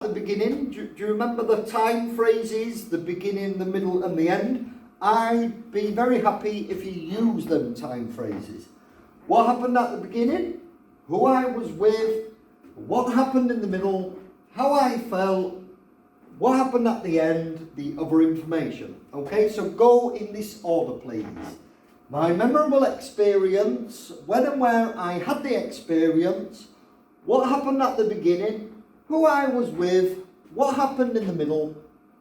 the beginning, do you remember the time phrases, the beginning, the middle and the end? I'd be very happy if you use them time phrases. What happened at the beginning, who I was with, what happened in the middle, how I felt, what happened at the end, the other information. Okay, so go in this order please. My memorable experience, when and where I had the experience, what happened at the beginning, who I was with, what happened in the middle,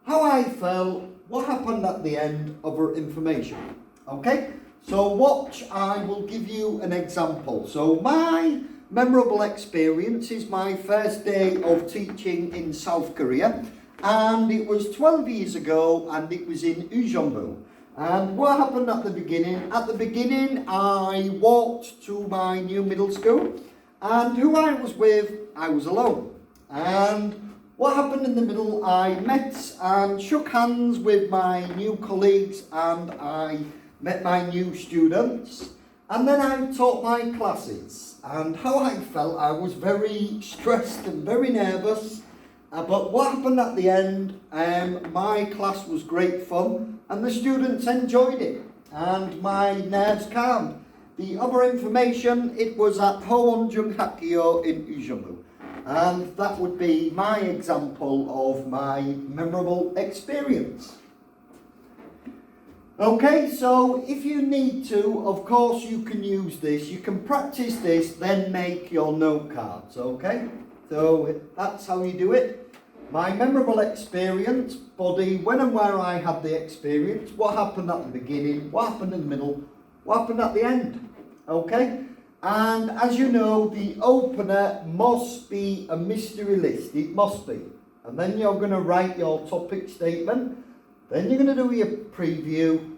how I felt, what happened at the end, other information. Okay, so watch, I will give you an example. So my memorable experience is my first day of teaching in South Korea, and it was 12 years ago, and it was in Ujeonbu. And what happened at the beginning? At the beginning, I walked to my new middle school, and who I was with, I was alone. And what happened in the middle, I met and shook hands with my new colleagues, and I met my new students. And then I taught my classes, and how I felt, I was very stressed and very nervous. But what happened at the end, my class was great fun, and the students enjoyed it, and my nerves calmed. The other information, it was at Hoonjung Hakgyo in Ujeonbu. And that would be my example of my memorable experience. Okay, so if you need to, of course you can use this. You can practice this, then make your note cards, okay? So that's how you do it. My memorable experience, body, when and where I had the experience, what happened at the beginning, what happened in the middle, what happened at the end, okay? And as you know, the opener must be a mystery list, it must be. And then you're going to write your topic statement, then you're going to do your preview,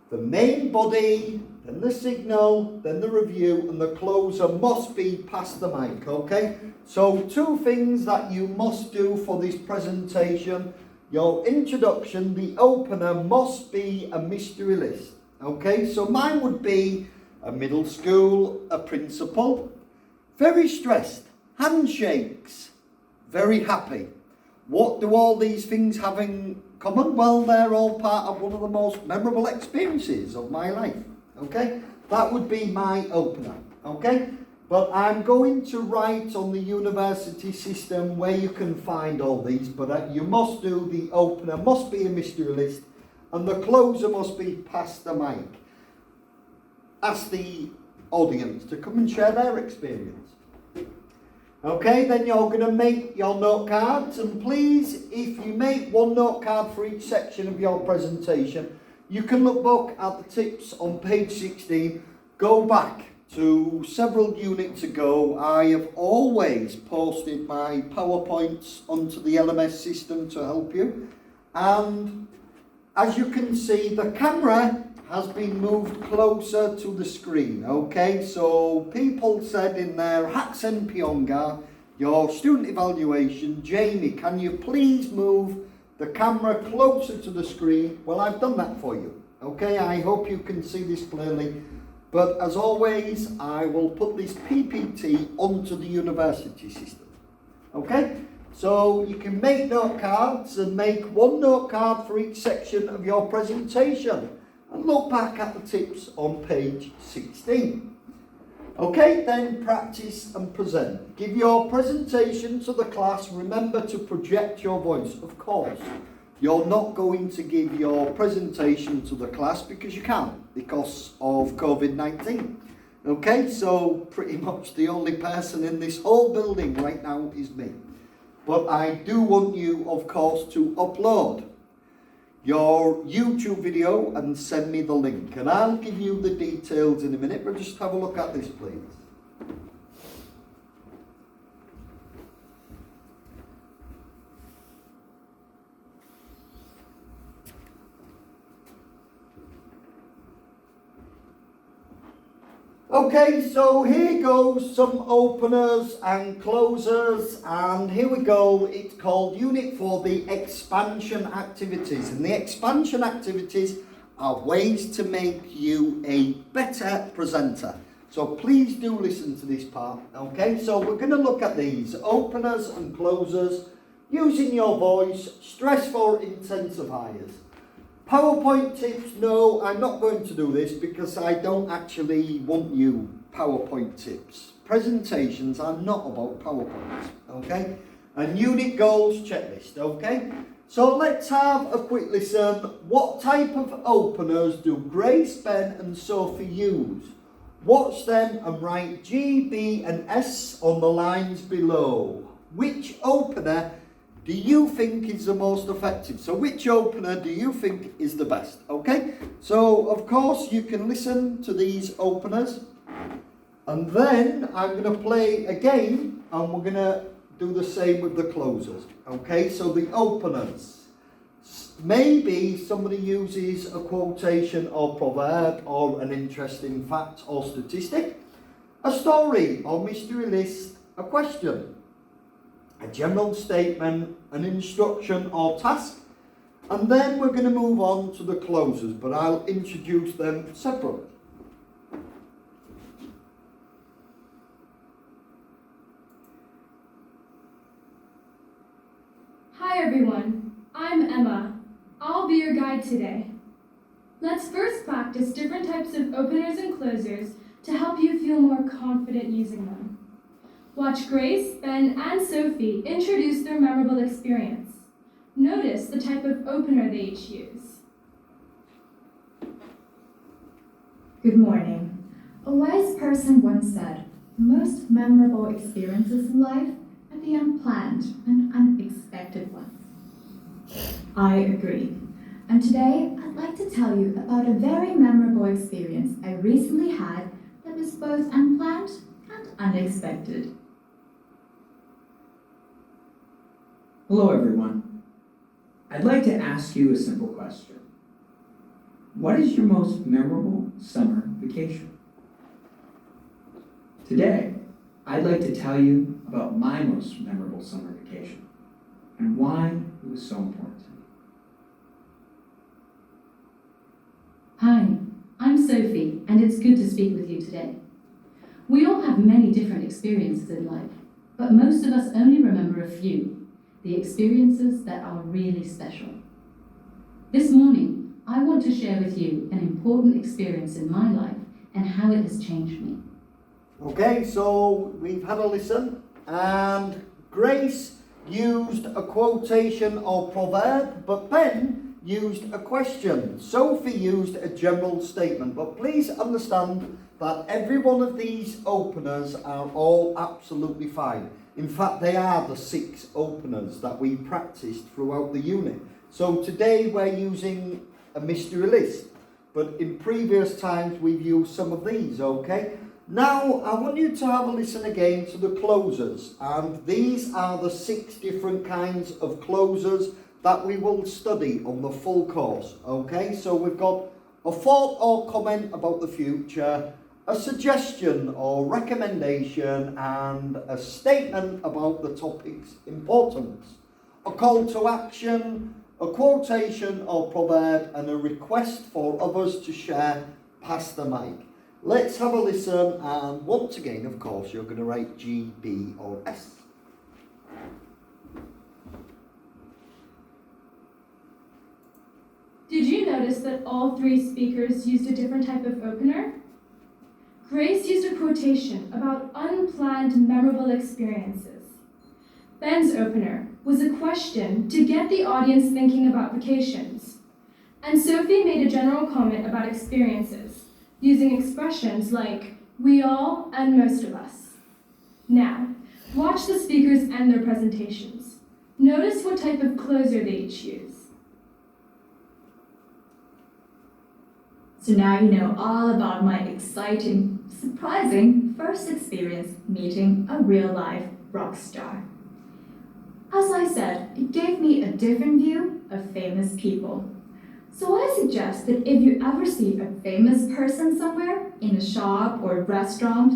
the main body, then the signal, then the review, and the closer must be past the mic, okay? So 2 things that you must do for this presentation. Your introduction, the opener must be a mystery list, okay? So mine would be a middle school, a principal, very stressed, handshakes, very happy. What do all these things have in common? Well, they're all part of one of the most memorable experiences of my life, okay? That would be my opener, okay? But I'm going to write on the university system where you can find all these, but you must do the opener, must be a mystery list, and the closer must be past the mic. Ask the audience to come and share their experience. Okay, then you're going to make your note cards, and please, if you make 1 note card for each section of your presentation, you can look back at the tips on page 16, go back to several units ago. I have always posted my PowerPoints onto the LMS system to help you, and as you can see, the camera has been moved closer to the screen, okay? So people said in their Haksen Pyonga, your student evaluation, Jamie, can you please move the camera closer to the screen? Well, I've done that for you, okay? I hope you can see this clearly. But as always, I will put this PPT onto the university system, okay? So you can make note cards and make 1 note card for each section of your presentation. And look back at the tips on page 16. Okay, then practice and present. Give your presentation to the class. Remember to project your voice. Of course, you're not going to give your presentation to the class because you can't, because of COVID-19. Okay, so pretty much the only person in this whole building right now is me. But I do want you, of course, to upload your YouTube video and send me the link, and I'll give you the details in a minute, but just have a look at this please. Okay, so here goes some openers and closers, and here we go. It's called Unit 4, the expansion activities. And the expansion activities are ways to make you a better presenter. So please do listen to this part, okay? So we're going to look at these, openers and closers. using your voice, stress for intensifiers. PowerPoint tips, no, I'm not going to do this because I don't actually want you PowerPoint tips. Presentations are not about PowerPoint, okay? And unit goals checklist, okay? So let's have a quick listen. What type of openers do Grace, Ben and Sophie use? Watch them and write G, B and S on the lines below. Which opener do you think is the most effective? So which opener do you think is the best? Okay, so of course you can listen to these openers and then I'm going to play a game and we're going to do the same with the closers. Okay, so the openers. Maybe somebody uses a quotation or proverb or an interesting fact or statistic, a story or mystery list, a question, a general statement, an instruction or task, and then we're going to move on to the closers, but I'll introduce them separately. Hi everyone, I'm Emma. I'll be your guide today. Let's first practice different types of openers and closers to help you feel more confident using them. Watch Grace, Ben, and Sophie introduce their memorable experience. Notice the type of opener they each use. Good morning. A wise person once said, most memorable experiences in life are the unplanned and unexpected ones. I agree. And today, I'd like to tell you about a very memorable experience I recently had that was both unplanned and unexpected. Hello everyone. I'd like to ask you a simple question. What is your most memorable summer vacation? Today, I'd like to tell you about my most memorable summer vacation and why it was so important to me. Hi, I'm Sophie, and it's good to speak with you today. We all have many different experiences in life, but most of us only remember a few, the experiences that are really special. This morning, I want to share with you an important experience in my life and how it has changed me. Okay, so we've had a listen and Grace used a quotation or proverb, but Ben used a question. Sophie used a general statement, but please understand that every one of these openers are all absolutely fine. In fact, they are the 6 openers that we practiced throughout the unit. So today we're using a mystery list, but in previous times we've used some of these, okay? Now, I want you to have a listen again to the closers, and these are the 6 different kinds of closers that we will study on the full course, okay? So we've got a thought or comment about the future, a suggestion or recommendation, and a statement about the topic's importance, a call to action, a quotation or proverb, and a request for others to share. Pass the mic. Let's have a listen, and once again, of course, you're going to write G, B or S. Did you notice that all 3 speakers used a different type of opener? Grace used a quotation about unplanned memorable experiences. Ben's opener was a question to get the audience thinking about vacations. And Sophie made a general comment about experiences, using expressions like, we all and most of us. Now, watch the speakers end their presentations. Notice what type of closer they each use. So now you know all about my exciting, surprising first experience meeting a real-life rock star. As I said, it gave me a different view of famous people. So I suggest that if you ever see a famous person somewhere, in a shop or restaurant,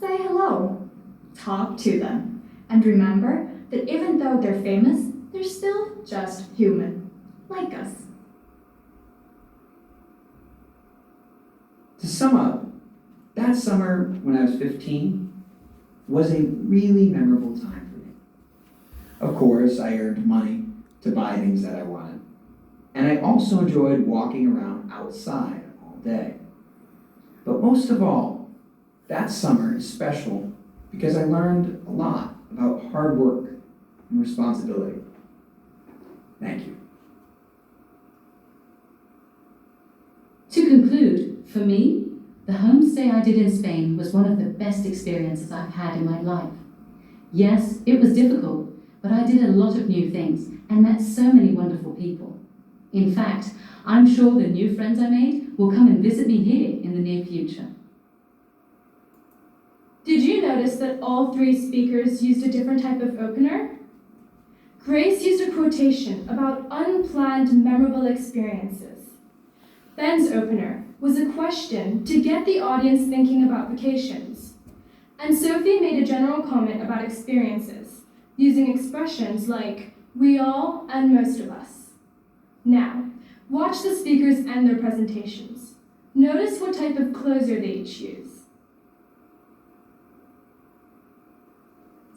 say hello, talk to them, and remember that even though they're famous, they're still just human, like us. To sum up, that summer when I was 15 was a really memorable time for me. Of course, I earned money to buy things that I wanted. And I also enjoyed walking around outside all day. But most of all, that summer is special because I learned a lot about hard work and responsibility. Thank you. To conclude, for me, the homestay I did in Spain was one of the best experiences I've had in my life. Yes, it was difficult, but I did a lot of new things and met so many wonderful people. In fact, I'm sure the new friends I made will come and visit me here in the near future. Did you notice that all three speakers used a different type of opener? Grace used a quotation about unplanned memorable experiences. Ben's opener was a question to get the audience thinking about vacations. And Sophie made a general comment about experiences, using expressions like we all and most of us. Now, watch the speakers end their presentations. Notice what type of closer they each use.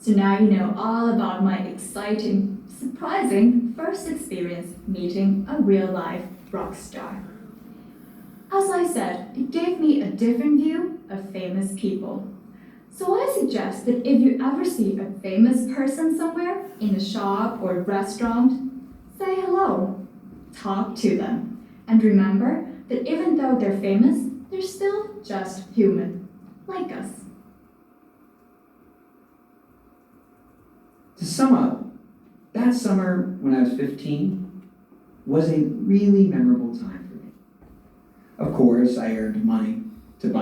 So now you know all about my exciting, surprising first experience meeting a real-life rock star. As I said, it gave me a different view of famous people. So I suggest that if you ever see a famous person somewhere, in a shop or restaurant, say hello, talk to them, and remember that even though they're famous, they're still just human, like us. To sum up, that summer when I was 15 was a really memorable time for me. Of course, I earned money